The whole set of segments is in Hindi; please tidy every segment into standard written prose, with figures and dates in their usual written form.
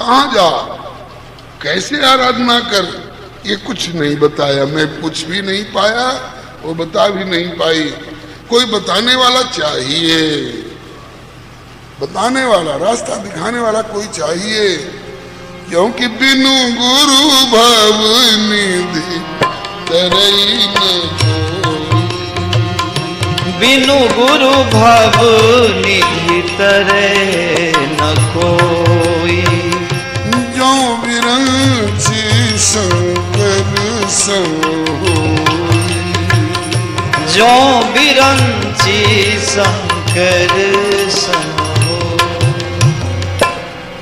कहाँ जा, कैसे आराधना कर, ये कुछ नहीं बताया। मैं पूछ भी नहीं पाया, वो बता भी नहीं पाई। कोई बताने वाला चाहिए, बताने वाला, रास्ता दिखाने वाला कोई चाहिए, क्योंकि बिनु गुरु भव निधि तरई न कोई। बिनु गुरु भव निधि तरे न कोई। जो विरंची शंकर सोई। जो बिरंची शंकर सोई।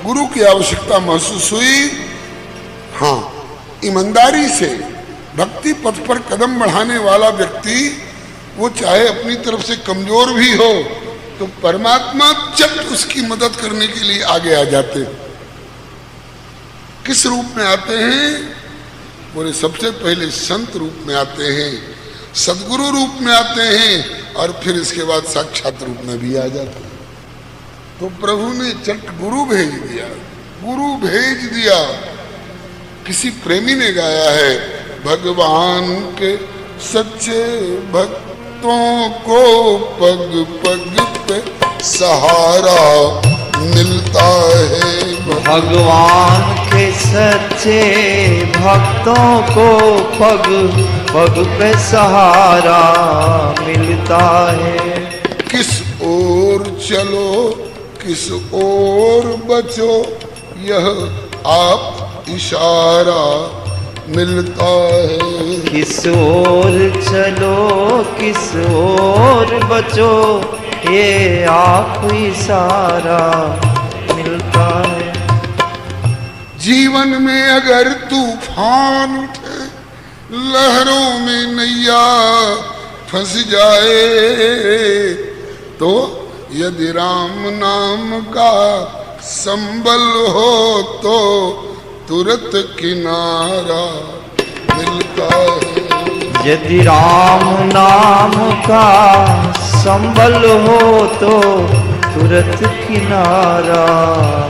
गुरु की आवश्यकता महसूस हुई। हाँ, ईमानदारी से भक्ति पथ पर कदम बढ़ाने वाला व्यक्ति, वो चाहे अपनी तरफ से कमजोर भी हो तो परमात्मा चट उसकी मदद करने के लिए आगे आ जाते हैं। किस रूप में आते हैं? बोले सबसे पहले संत रूप में आते हैं, सदगुरु रूप में आते हैं, और फिर इसके बाद साक्षात रूप में भी आ जाते हैं। तो प्रभु ने चट गुरु भेज दिया, गुरु भेज दिया। किसी प्रेमी ने गाया है, भगवान के सच्चे भक्तों को पग पग पे सहारा मिलता है। भगवान के सच्चे भक्तों को पग पग पे सहारा मिलता है। किस ओर चलो किस ओर बचो, यह आप इशारा मिलता है। किस ओर चलो किस ओर बचो, ये आप इशारा मिलता है। जीवन में अगर तूफान उठे, लहरों में नैया फंस जाए, तो यदि राम नाम का संबल हो तो तुरंत किनारा मिलता है। यदि राम नाम का संबल हो तो तुरंत किनारा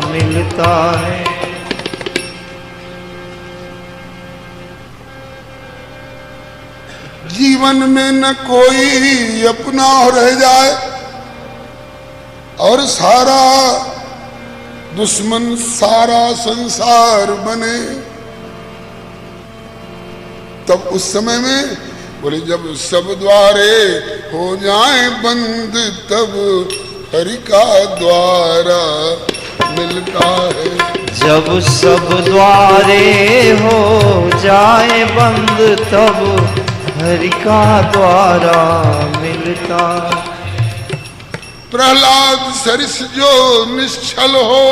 मिलता है। जीवन में न कोई अपना रह जाए और सारा दुश्मन सारा संसार बने, तब उस समय में बोले जब सब द्वारे हो जाए बंद, तब हरि का द्वारा मिलता है। जब सब द्वारे हो जाए बंद, तब हरि का द्वारा मिलता। प्रहलाद सरिस जो निश्चल हो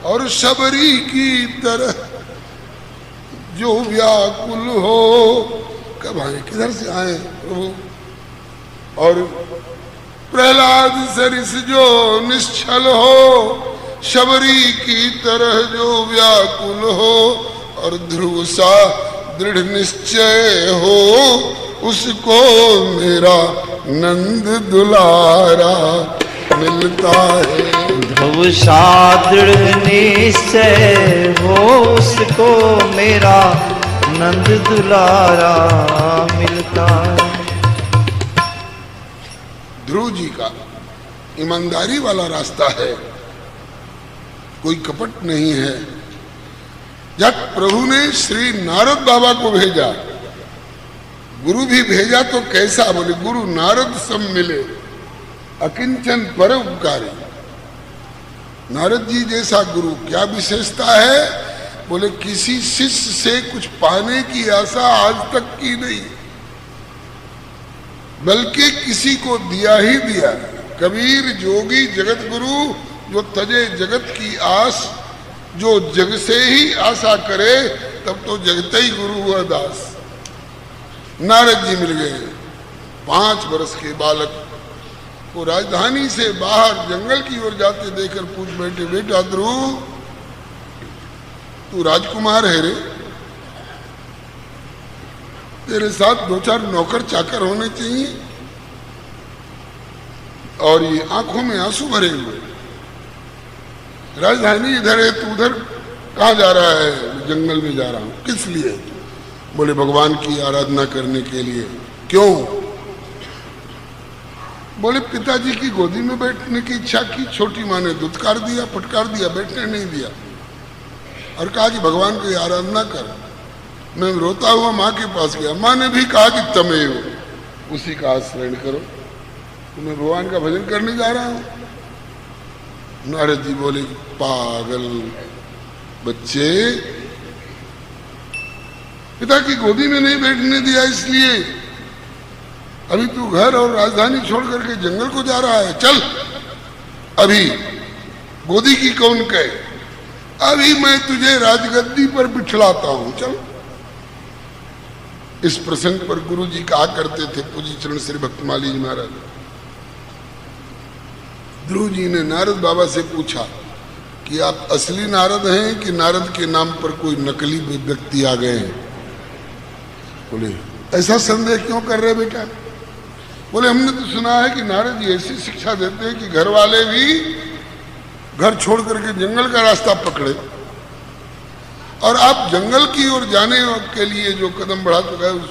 और शबरी की तरह जो व्याकुल हो, कब आए, किधर से आए प्रभु? और प्रहलाद सरिस जो निश्चल हो, शबरी की तरह जो व्याकुल हो, और ध्रुव सा दृढ़ निश्चय हो, उसको मेरा नंद दुलारा मिलता है। ध्रुव सा दृढ़ निश्चय हो, उसको मेरा नंद दुलारा मिलता है। ध्रुव जी का ईमानदारी वाला रास्ता है, कोई कपट नहीं है। जब प्रभु ने श्री नारद बाबा को भेजा, गुरु भी भेजा तो कैसा? बोले गुरु नारद सब मिले, अकिंचन पर उपकारी। नारद जी जैसा गुरु क्या विशेषता है? बोले किसी शिष्य से कुछ पाने की आशा आज तक की नहीं, बल्कि किसी को दिया ही दिया। कबीर जोगी जगत गुरु, जो तजे जगत की आस, जो जग से ही आशा करे, तब तो जगते ही गुरु हुआ दास। नारद जी मिल गए, 5 वर्ष के बालक को राजधानी से बाहर जंगल की ओर जाते देखकर पूछ बैठे, बेटा ध्रुव तू राजकुमार है रे, तेरे साथ 2-4 नौकर चाकर होने चाहिए, और ये आंखों में आंसू भरे हुए। राजधानी इधर है, तू उधर कहाँ जा रहा है? जंगल में जा रहा हूं। किस लिए? बोले भगवान की आराधना करने के लिए। क्यों? बोले पिताजी की गोदी में बैठने की इच्छा की, छोटी माँ ने दुत्कार दिया, फटकार दिया, बैठने नहीं दिया और कहा कि भगवान की आराधना कर। मैं रोता हुआ माँ के पास गया, माँ ने भी कहा कि तमेव, उसी का आश्रय करो, तो मैं भगवान का भजन करने जा रहा हूं। नारद जी बोले पागल बच्चे, पिता की गोदी में नहीं बैठने दिया इसलिए अभी तू घर और राजधानी छोड़ करके जंगल को जा रहा है। चल, अभी गोदी की कौन कहे, अभी मैं तुझे राजगद्दी पर बिठलाता हूं, चल। इस प्रसंग पर गुरु जी कहा करते थे, पूज्य चरण श्री भक्तमाली जी महाराज, ध्रुव जी ने नारद बाबा से पूछा कि आप असली नारद हैं कि नारद के नाम पर कोई नकली व्यक्ति आ गए हैं? बोले ऐसा संदेह क्यों कर रहे बेटा? बोले हमने तो सुना है कि नारद जी ऐसी शिक्षा देते हैं कि घर वाले भी घर छोड़ करके जंगल का रास्ता पकड़े, और आप जंगल की ओर जाने के लिए जो कदम बढ़ा चुका है उस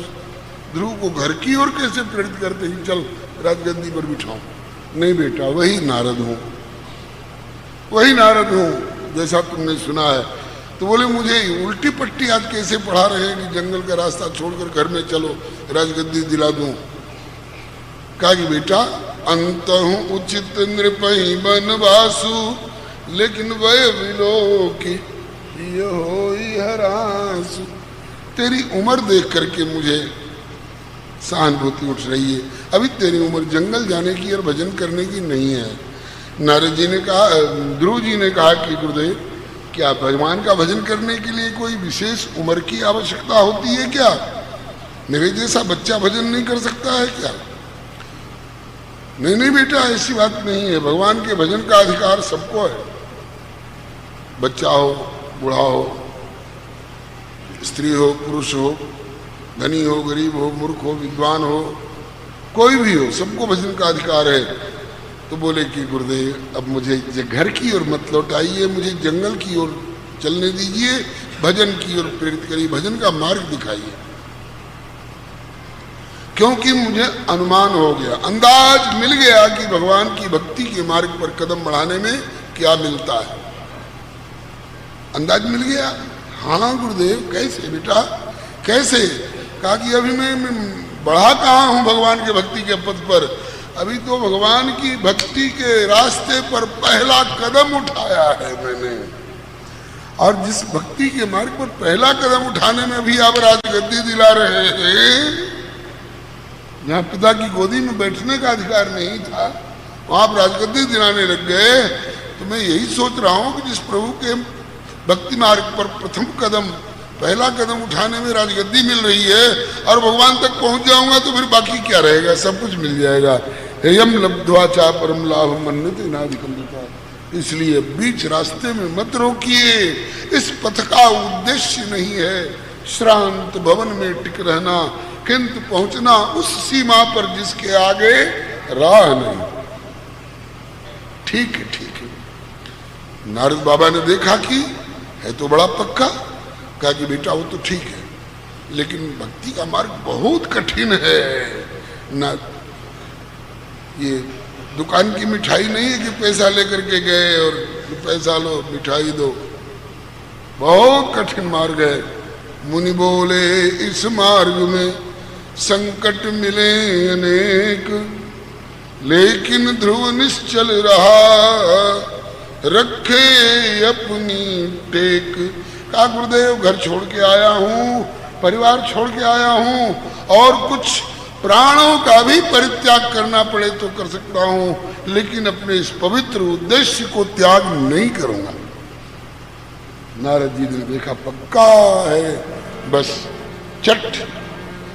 ध्रुव को घर की ओर कैसे प्रेरित करते हैं, चल राजगद्दी पर बिठाओ? नहीं बेटा, वही नारद हूं, वही नारद हूं जैसा तुमने सुना है। तो बोले मुझे उल्टी पट्टी आज कैसे पढ़ा रहे हैं कि जंगल का रास्ता छोड़कर घर में चलो, राजगद्दी दिला दूं। कहा कि बेटा अंत हूं उचित नृपहि बनवासु, लेकिन वह विलोकी होई हरासु। तेरी उम्र देख करके मुझे सहानुभूति उठ रही है, अभी तेरी उम्र जंगल जाने की और भजन करने की नहीं है। नारद जी ने कहा, ध्रुव जी ने कहा कि गुरुदेव क्या भगवान का भजन करने के लिए कोई विशेष उम्र की आवश्यकता होती है क्या? मेरे जैसा बच्चा भजन नहीं कर सकता है क्या? नहीं नहीं बेटा, ऐसी बात नहीं है, भगवान के भजन का अधिकार सबको है, बच्चा हो, बूढ़ा हो, स्त्री हो, पुरुष हो, धनी हो, गरीब हो, मूर्ख हो, विद्वान हो, कोई भी हो, सबको भजन का अधिकार है। तो बोले कि गुरुदेव अब मुझे घर की ओर मत लौटाइए, मुझे जंगल की ओर चलने दीजिए, भजन की ओर प्रेरित करिए, भजन का मार्ग दिखाइए। क्योंकि मुझे अनुमान हो गया, अंदाज मिल गया कि भगवान की भक्ति के मार्ग पर कदम बढ़ाने में क्या मिलता है। अंदाज मिल गया। हाँ गुरुदेव, कैसे बेटा, कैसे? कहा कि अभी मैं बढ़ा कहाँ हूं भगवान के भक्ति के पथ पर, अभी तो भगवान की भक्ति के रास्ते पर पहला कदम उठाया है मैंने, और जिस भक्ति के मार्ग पर पहला कदम उठाने में भी आप राजगद्दी दिला रहे हैं, जहाँ पिता की गोदी में बैठने का अधिकार नहीं था वहां आप राजगद्दी दिलाने लग गए। तो मैं यही सोच रहा हूं कि जिस प्रभु के भक्ति मार्ग पर प्रथम कदम, पहला कदम उठाने में राजगद्दी मिल रही है और भगवान तक पहुंच जाऊंगा तो फिर बाकी क्या रहेगा, सब कुछ मिल जाएगा। हेयम लब्ध्वा चा परम लाभ मन्यते नाधिकम विकार। इसलिए बीच रास्ते में मत रोकिए, इस पथ का उद्देश्य नहीं है श्रांत भवन में टिक रहना, किंतु पहुंचना उस सीमा पर जिसके आगे राह नहीं। ठीक है, ठीक है। नारद बाबा ने देखा कि है तो बड़ा पक्का, कहा कि बेटा वो तो ठीक है, लेकिन भक्ति का मार्ग बहुत कठिन है ना। ये दुकान की मिठाई नहीं है कि पैसा लेकर के गए और पैसा लो मिठाई दो, बहुत कठिन मार्ग है। मुनि बोले इस मार्ग में संकट मिले अनेक, लेकिन ध्रुव निश्चल रहा रखे अपनी टेक। कहा गुरुदेव घर छोड़ के आया हूँ, परिवार छोड़ के आया हूँ, और कुछ प्राणों का भी परित्याग करना पड़े तो कर सकता हूँ, लेकिन अपने इस पवित्र उद्देश्य को त्याग नहीं करूंगा। नारद जी ने देखा पक्का है, बस चट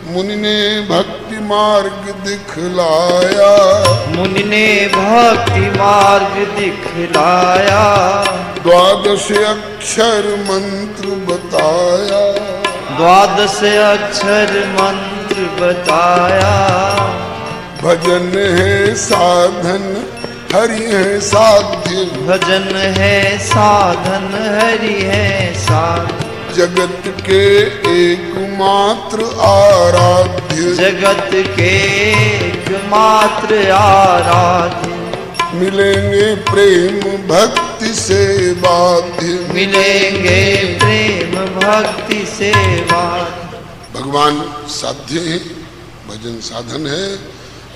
मुनि ने भक्ति मार्ग दिखलाया, मुनि ने भक्ति मार्ग दिखलाया, 12 अक्षर मंत्र बताया, 12 अक्षर मंत्र बताया। भजन है साधन हरि है साध्य, भजन है साधन हरि है साध्य। जगत के एकमात्र आराध्य, जगत के एकमात्र आराध्य। मिलेंगे प्रेम भक्ति से बाध्य, मिलेंगे प्रेम भक्ति से बाध्य। भगवान साध्य है, भजन साधन है।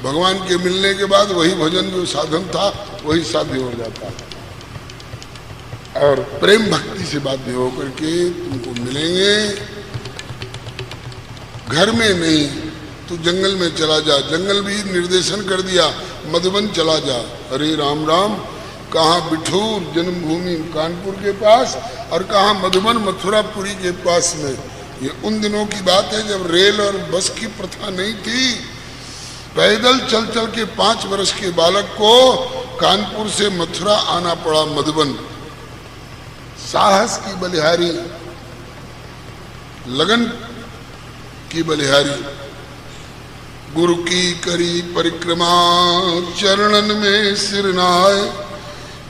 भगवान के मिलने के बाद वही भजन जो साधन था वही साध्य हो जाता है। और प्रेम भक्ति से बाध्य होकर के तुमको मिलेंगे। घर में नहीं तो जंगल में चला जा, जंगल भी निर्देशन कर दिया, मधुबन चला जा। अरे राम राम, कहाँ बिठूर जन्मभूमि कानपुर के पास और कहाँ मधुबन मथुरापुरी के पास में। ये उन दिनों की बात है जब रेल और बस की प्रथा नहीं थी। पैदल चल चल के 5 वर्ष के बालक को कानपुर से मथुरा आना पड़ा मधुबन। साहस की बलिहारी, लगन की बलिहारी। गुरु की करी परिक्रमा, चरणन में सिर नाय,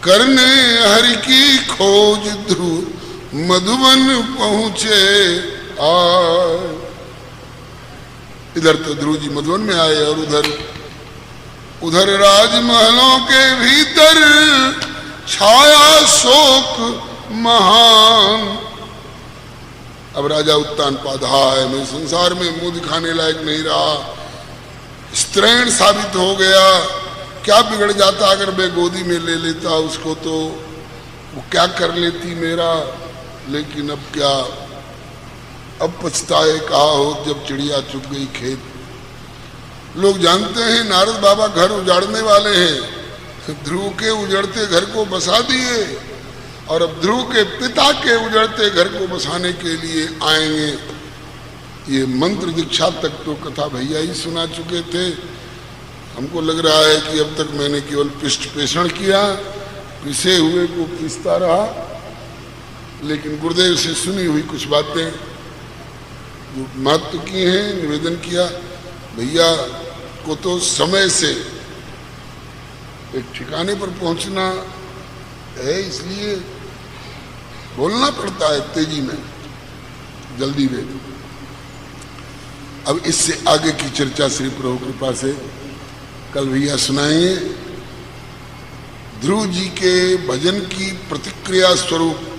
करने हरि की खोज ध्रुव मधुबन पहुंचे आए। इधर तो ध्रुव जी मधुबन में आए और उधर राजमहलों के भीतर छाया शोक महान। अब राजा उत्तान पाधा है, मैं संसार में मुंह दिखाने लायक नहीं रहा, स्त्रैण साबित हो गया। क्या बिगड़ जाता अगर मैं गोदी में ले लेता उसको, तो वो क्या कर लेती मेरा। लेकिन अब क्या, अब पछताए कहा हो जब चिड़िया चुग गई खेत। लोग जानते हैं नारद बाबा घर उजाड़ने वाले हैं। ध्रुव के उजड़ते घर को बसा दिए और अब ध्रुव के पिता के उजड़ते घर को बसाने के लिए आएंगे। ये मंत्र दीक्षा तक तो कथा भैया ही सुना चुके थे। हमको लग रहा है कि अब तक मैंने केवल पृष्ठ पेषण किया, पिसे हुए को पिसता रहा। लेकिन गुरुदेव से सुनी हुई कुछ बातें जो महत्व की हैं निवेदन किया। भैया को तो समय से एक ठिकाने पर पहुंचना है, इसलिए बोलना पड़ता है तेजी में, जल्दी में। अब इससे आगे की चर्चा श्री प्रभु कृपा से कल भैया सुनाएंगे। ध्रुव जी के भजन की प्रतिक्रिया स्वरूप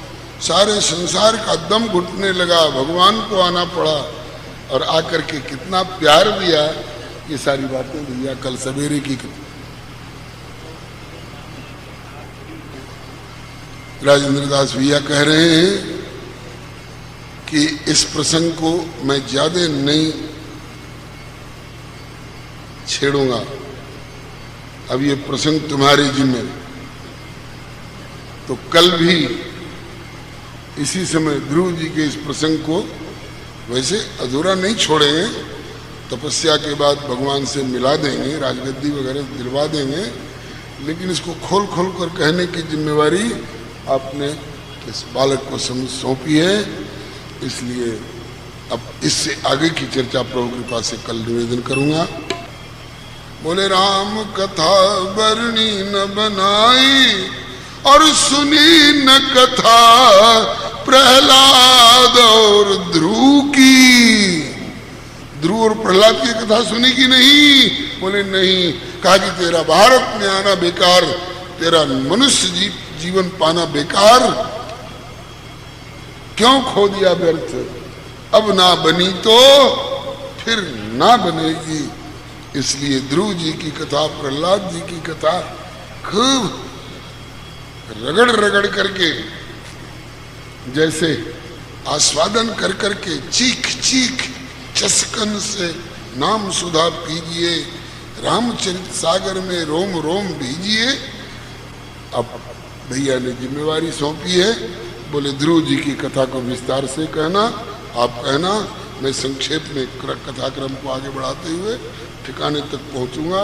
सारे संसार का दम घुटने लगा, भगवान को आना पड़ा और आकर के कितना प्यार दिया। ये सारी बातें भैया कल सवेरे की। राजेंद्र दास भैया कह रहे हैं कि इस प्रसंग को मैं ज्यादा नहीं छेड़ूंगा, अब ये प्रसंग तुम्हारे जिम्मे। तो कल भी इसी समय ध्रुव जी के इस प्रसंग को वैसे अधूरा नहीं छोड़ेंगे। तपस्या के बाद भगवान से मिला देंगे, राजगद्दी वगैरह दिलवा देंगे, लेकिन इसको खोल खोल कर कहने की जिम्मेवारी आपने इस बालक को सौंपी है। इसलिए अब इससे आगे की चर्चा प्रभु कृपा से कल निवेदन करूंगा। बोले राम कथा बरनी न बनाई और सुनी न कथा प्रहलाद और ध्रुव की। ध्रुव और प्रहलाद की कथा सुनी कि नहीं? बोले नहीं। कहा कि तेरा भारत में आना बेकार, तेरा मनुष्य जीवन पाना बेकार, क्यों खो दिया व्यर्थ। अब ना बनी तो फिर ना बनेगी। इसलिए ध्रुव जी की कथा, प्रहलाद जी की कथा खूब रगड़ रगड़ करके, जैसे आस्वादन कर करके, चीख चीख चस्कन से नाम सुधा पीजिए, रामचरित सागर में रोम रोम भीजिए। अब भैया ने जिम्मेवारी सौंपी है। बोले ध्रुव जी की कथा को विस्तार से कहना, आप कहना, मैं संक्षेप में कथाक्रम को आगे बढ़ाते हुए ठिकाने तक पहुंचूंगा।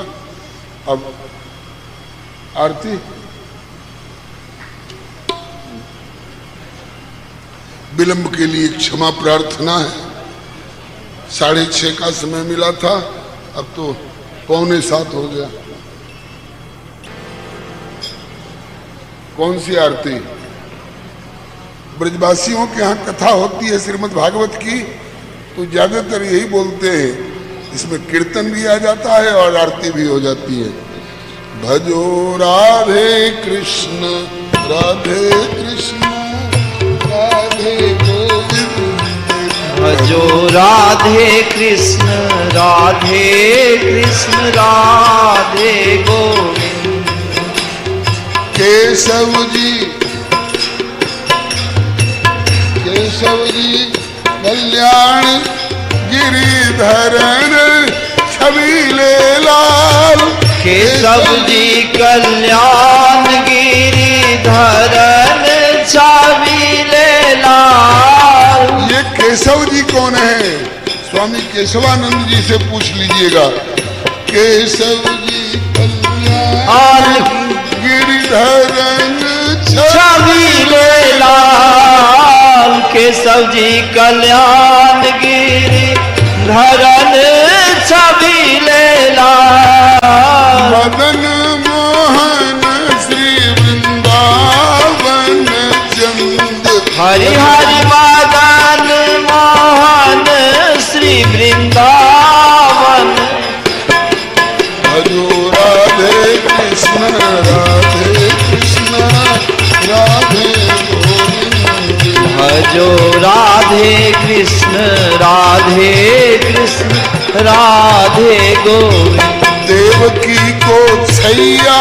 अब आरती विलंब के लिए क्षमा प्रार्थना है। 6:30 का समय मिला था, अब तो 6:45 हो गया। कौन सी आरती? ब्रजवासियों के यहाँ कथा होती है श्रीमद् भागवत की, तो ज्यादातर यही बोलते हैं, इसमें कीर्तन भी आ जाता है और आरती भी हो जाती है। भजो राधे कृष्ण राधे कृष्ण राधे गोविंद, भजो राधे कृष्ण राधे कृष्ण राधे गोविंद। केशव जी कल्याण गिरिधरन छबीले लाल, केशव जी कल्याण गिरिधरन छबीले लाल। ये केशव जी कौन है? स्वामी केशवानंद जी से पूछ लीजिएगा। केशव जी कल्याण गिरिधरन छबीले लाल, केशव जी कल्याण गिरिधरन छबीले लाल। मदन मोहन श्री वृंदावन चंद, हरि हरि मदन मोहन श्री वृंदावन। भजो राधे कृष्ण राधे कृष्ण राधे गोविंद, भजो राधे कृष्ण राधे कृष्ण राधे गोविंद। देवकी को छैया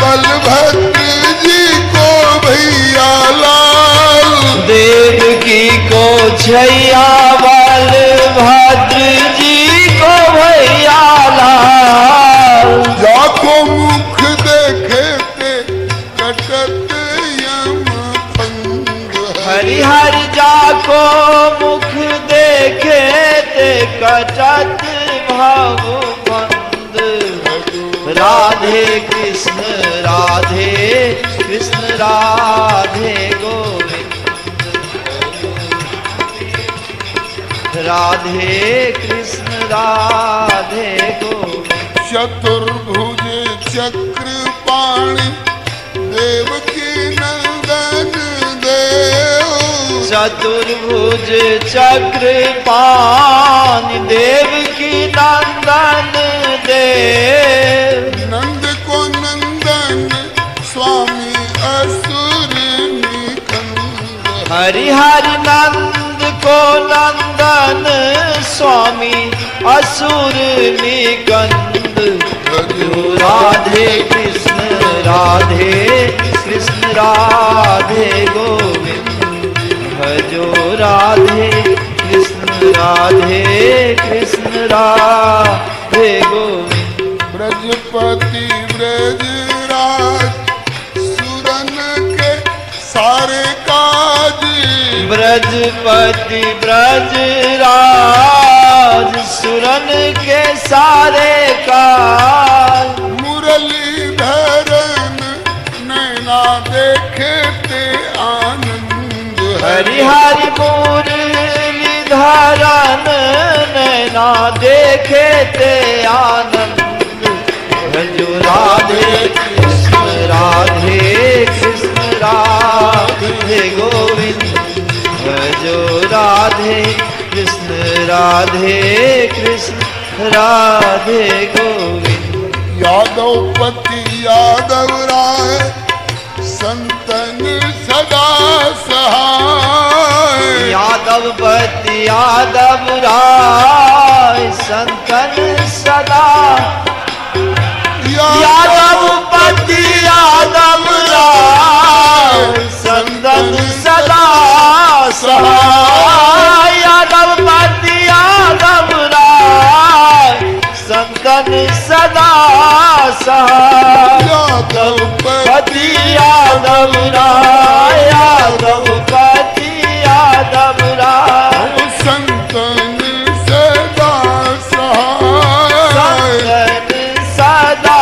बलभद्र जी को भैया लाल, देवकी को छैया बलभद्र जी को भैया लाल। जाको मुख देखे ते कटत यम फंग, हरि हरि जाको मुख देखे ते कटत भव बंद। राधे कृष्ण राधे कृष्ण राधे गोविंद, राधे कृष्ण राधे गोविंद। चतुर्भुज चक्रपाणि देवकी नंदन देव, चतुर्भुज चक्रपाण देवकी नंदन देव। नंद को नंदन स्वामी असुर निकंद, हरि हरि नंद को नंदन स्वामी असुर निकंद। भजो राधे कृष्ण राधे गोविंद, भजो राधे कृष्ण राधे गोविंद। ब्रजपति ब्रजराज सुरन के सारे काज, ब्रजपति ब्रजराज सुरन के सारे काज। मुरलीधरन नैना देखते आनंद, हरि हरि मुरलीधरन नैना देखे ते आनंद। भजो राधे कृष्ण राधे गोविंद, भजो राधे कृष्ण राधे गोविंद। यादवपति यादव राय संतन सदा सहाय, यादवपति यादव राय संतन सदा। यादवपति यादव राय संतन सदा सहाय। यादवपति यादव राय संतन सदा सहाय। यादवपति यादव राय, यादवपति यादव राय संतन सदा सहाय, संतन सदा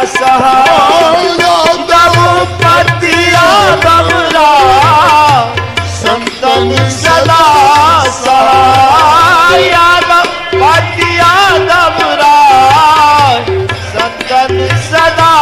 सहाय। यादवपति यादव राय संतन सदा सहाय। यादवपति यादव राय संतन सदा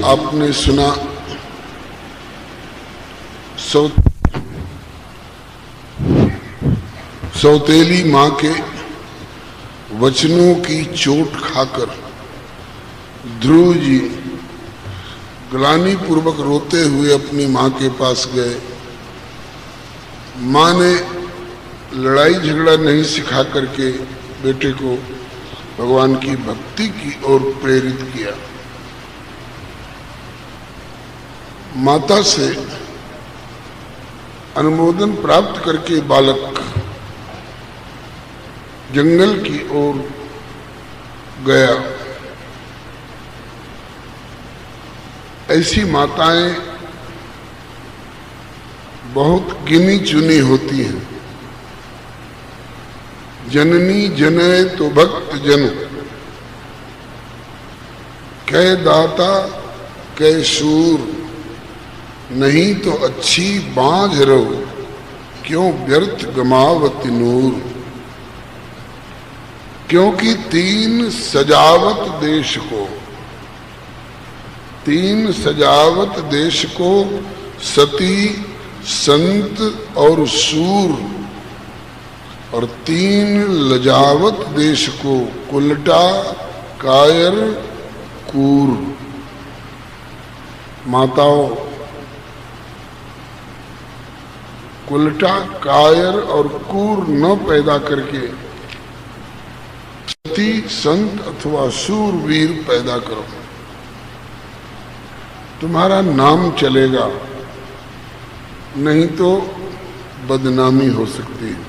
आपने सुना सौतेली मां के वचनों की चोट खाकर ध्रुव जी ग्लानि पूर्वक रोते हुए अपनी मां के पास गए। मां ने लड़ाई झगड़ा नहीं सिखा करके बेटे को भगवान की भक्ति की ओर प्रेरित किया। माता से अनुमोदन प्राप्त करके बालक जंगल की ओर गया। ऐसी माताएं बहुत गिनी चुनी होती हैं। जननी जने तो भक्त जन, कै दाता कै शूर, नहीं तो अच्छी बांझ रहो, क्यों व्यर्थ गमावत नूर। क्योंकि तीन सजावत देश को सती, संत और सूर, और तीन लजावत देश को कुलटा, कायर, कूर। माताओं, कुलटा, कायर और कूर न पैदा करके सती, संत अथवा शूरवीर पैदा करो, तुम्हारा नाम चलेगा, नहीं तो बदनामी हो सकती है।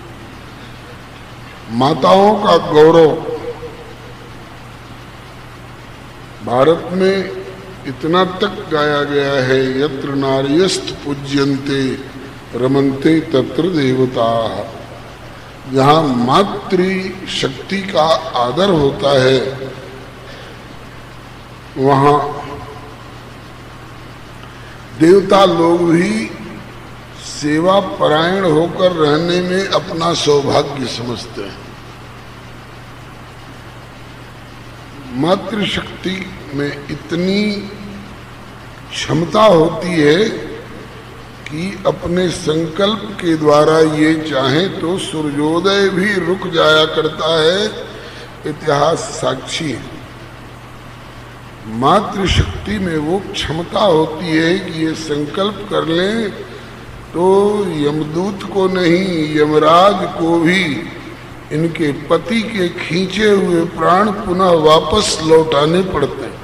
माताओं का गौरव भारत में इतना तक गाया गया है, यत्र नार्यस्त पूज्यन्ते रमन्ते तत्र देवता। जहाँ मातृ शक्ति का आदर होता है वहाँ देवता लोग भी सेवा परायण होकर रहने में अपना सौभाग्य समझते हैं। मातृशक्ति में इतनी क्षमता होती है कि अपने संकल्प के द्वारा ये चाहे तो सूर्योदय भी रुक जाया करता है। इतिहास साक्षी है। मातृशक्ति में वो क्षमता होती है कि ये संकल्प कर लें तो यमदूत को नहीं, यमराज को भी इनके पति के खींचे हुए प्राण पुनः वापस लौटाने पड़ते हैं।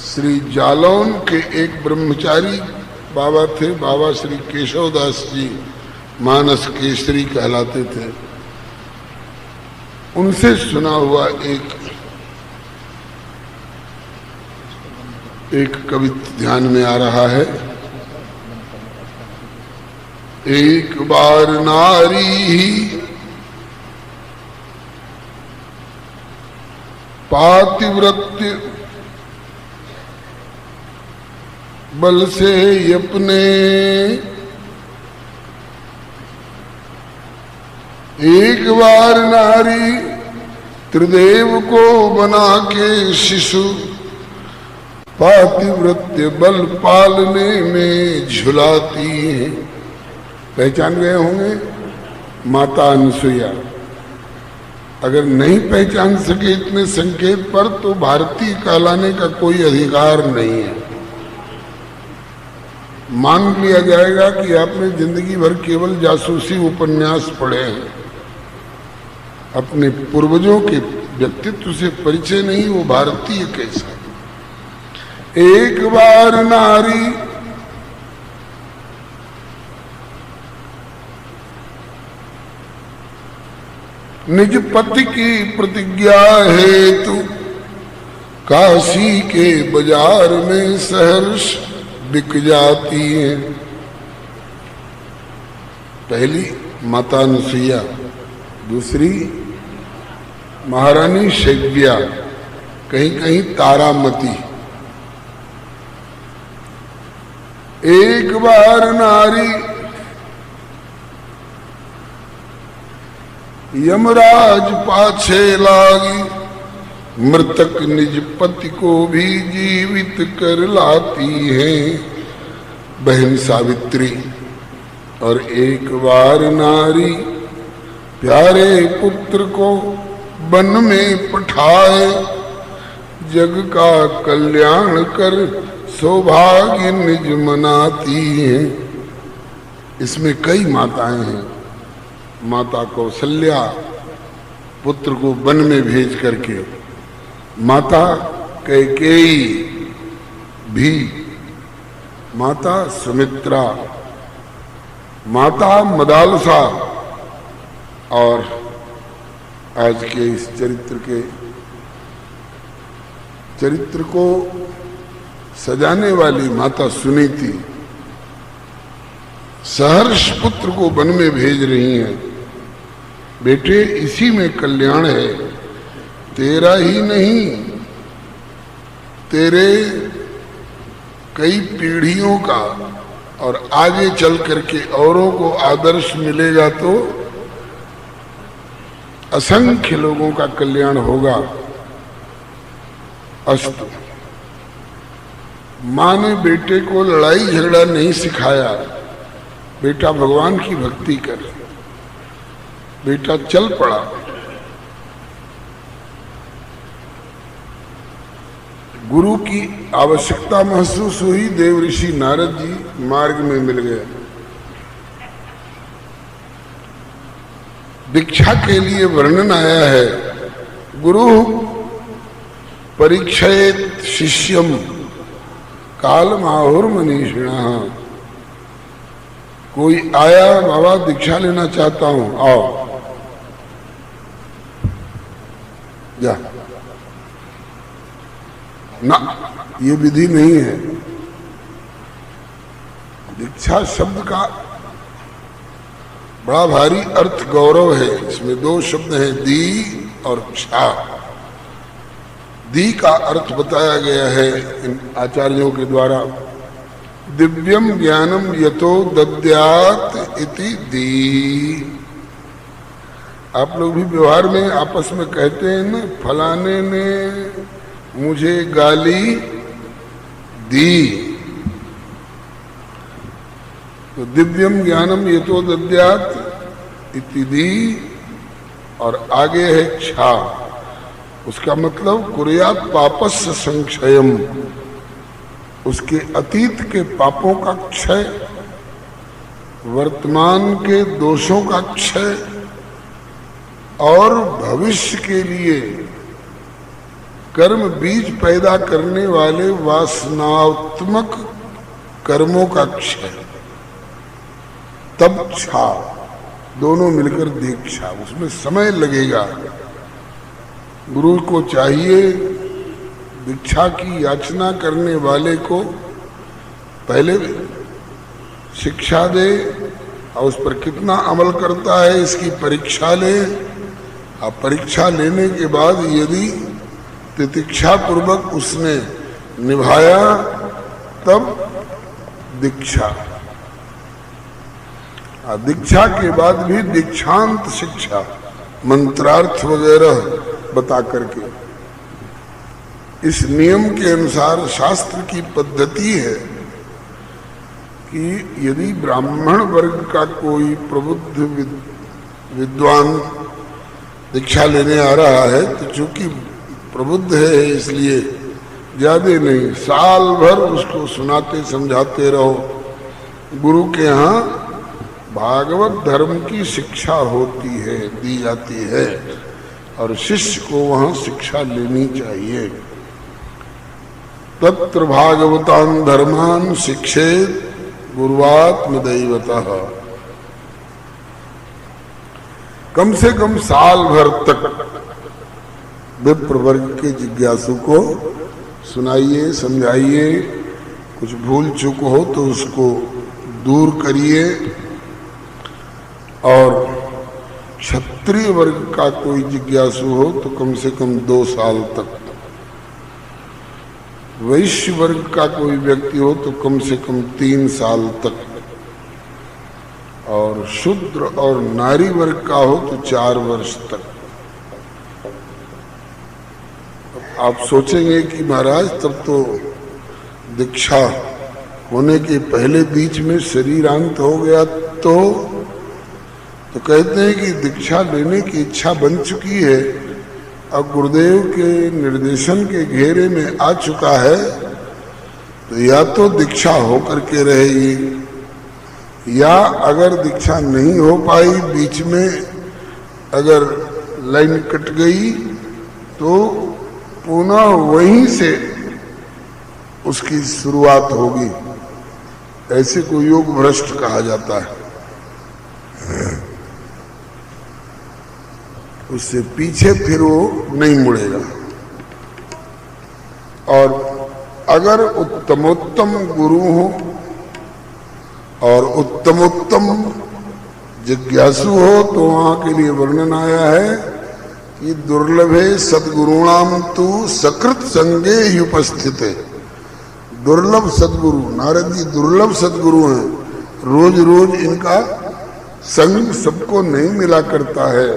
श्री जालौन के एक ब्रह्मचारी बाबा थे, बाबा श्री केशवदास जी, मानस केसरी कहलाते थे। उनसे सुना हुआ एक कविता ध्यान में आ रहा है। एक बार नारी पातिव्रत्य बल से अपने एक बार नारी त्रिदेव को बना के शिशु पातिव्रत्य बल पालने में झुलाती है। पहचान गए होंगे माता अनसुईया। अगर नहीं पहचान सके इतने संकेत पर तो भारतीय कहलाने का कोई अधिकार नहीं है। मान लिया जाएगा कि आपने जिंदगी भर केवल जासूसी उपन्यास पढ़े हैं, अपने पूर्वजों के व्यक्तित्व से परिचय नहीं। वो भारतीय कैसा? एक बार नारी निज पति की प्रतिज्ञा हेतु काशी के बाजार में सहर्ष बिक जाती है। पहली माता अनसुईया, दूसरी महारानी शैव्या, कहीं कहीं तारामती। एक बार नारी यमराज पाछे लागी मृतक निज पति को भी जीवित कर लाती है बहन सावित्री। और एक बार नारी प्यारे पुत्र को वन में पठाए, जग का कल्याण कर सौभाग्य निज मनाती है। इसमें कई माताएं हैं। माता कौशल्या पुत्र को वन में भेज करके, माता कैकेयी भी, माता सुमित्रा, माता मदालसा, और आज के इस चरित्र को सजाने वाली माता सुनीति सहर्ष पुत्र को वन में भेज रही हैं। बेटे, इसी में कल्याण है, तेरा ही नहीं, तेरे कई पीढ़ियों का, और आगे चल करके औरों को आदर्श मिलेगा तो असंख्य लोगों का कल्याण होगा। अस्तु। मां ने बेटे को लड़ाई झगड़ा नहीं सिखाया, बेटा भगवान की भक्ति कर। बेटा चल पड़ा। गुरु की आवश्यकता महसूस हुई। देव ऋषि नारद जी मार्ग में मिल गए। दीक्षा के लिए वर्णन आया है, गुरु परीक्षेत शिष्यम कालमाहुर मनीषिणः। कोई आया, बाबा दीक्षा लेना चाहता हूं, आओ जा ना, ये विधि नहीं है। दीक्षा शब्द का बड़ा भारी अर्थ गौरव है। इसमें दो शब्द हैं, दी और क्षा। दी का अर्थ बताया गया है इन आचार्यों के द्वारा, दिव्यम ज्ञानम यतो दद्यात् इति दी। आप लोग भी व्यवहार में आपस में कहते हैं ना, फलाने ने मुझे गाली दी। तो दिव्यम ज्ञानम यतो दद्यात् इति दी, और आगे है क्षा। उसका मतलब कुर्यात पापस्य संक्षयम, उसके अतीत के पापों का क्षय, वर्तमान के दोषों का क्षय, और भविष्य के लिए कर्म बीज पैदा करने वाले वासनात्मक कर्मों का क्षय। तब क्षा, दोनों मिलकर दीक्षा। उसमें समय लगेगा। गुरु को चाहिए दीक्षा की याचना करने वाले को पहले शिक्षा दे, और उस पर कितना अमल करता है इसकी परीक्षा ले। अब परीक्षा लेने के बाद यदि तितिक्षा पूर्वक उसने निभाया तब दीक्षा। दीक्षा के बाद भी दीक्षांत शिक्षा, मंत्रार्थ वगैरह बता करके, इस नियम के अनुसार शास्त्र की पद्धति है कि यदि ब्राह्मण वर्ग का कोई प्रबुद्ध विद्वान दीक्षा लेने आ रहा है, तो चूंकि प्रबुद्ध है इसलिए ज्यादा नहीं, साल भर उसको सुनाते समझाते रहो। गुरु के यहाँ भागवत धर्म की शिक्षा होती है, दी जाती है, और शिष्य को वहाँ शिक्षा लेनी चाहिए। तत्र भागवतान धर्मान शिक्षेत गुरुवात्मदैवतः। कम से कम साल भर तक विप्र वर्ग के जिज्ञासु को सुनाइए, समझाइए। कुछ भूल चूक हो तो उसको दूर करिए। और क्षत्रिय वर्ग का कोई जिज्ञासु हो तो कम से कम 2 साल तक, वैश्य वर्ग का कोई व्यक्ति हो तो कम से कम 3 साल तक, और शूद्र और नारी वर्ग का हो तो 4 वर्ष तक। आप सोचेंगे कि महाराज तब तो दीक्षा होने के पहले बीच में शरीरांत हो गया, तो कहते हैं कि दीक्षा लेने की इच्छा बन चुकी है, अब गुरुदेव के निर्देशन के घेरे में आ चुका है, तो या तो दीक्षा होकर के रहेगी, या अगर दीक्षा नहीं हो पाई, बीच में अगर लाइन कट गई, तो पुनः वहीं से उसकी शुरुआत होगी। ऐसे को योग भ्रष्ट कहा जाता है। उससे पीछे फिर वो नहीं मुड़ेगा। और अगर उत्तमोत्तम गुरु हो और उत्तमोत्तम जिज्ञासु हो, तो वहां के लिए वर्णन आया है कि दुर्लभे सद्गुरुणाम तु सकृत संगे ही उपस्थित है। दुर्लभ सद्गुरु, नारद जी दुर्लभ सद्गुरु हैं, रोज रोज इनका संग सबको नहीं मिला करता है,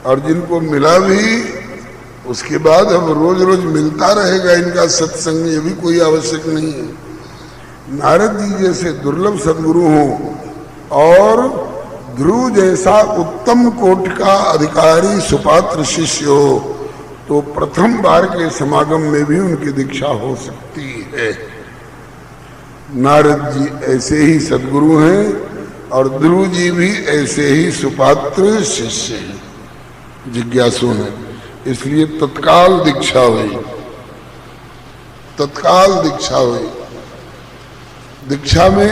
और जिनको मिला भी उसके बाद अब रोज रोज मिलता रहेगा इनका सत्संग, ये भी कोई आवश्यक नहीं है। नारद जी जैसे दुर्लभ सद्गुरु हो और ध्रुव जैसा उत्तम कोट का अधिकारी सुपात्र शिष्य हो, तो प्रथम बार के समागम में भी उनकी दीक्षा हो सकती है। नारद जी ऐसे ही सद्गुरु हैं और ध्रुव जी भी ऐसे ही सुपात्र शिष्य हैं, जिज्ञासु हैं, इसलिए तत्काल दीक्षा हुई। तत्काल दीक्षा हुई। दीक्षा में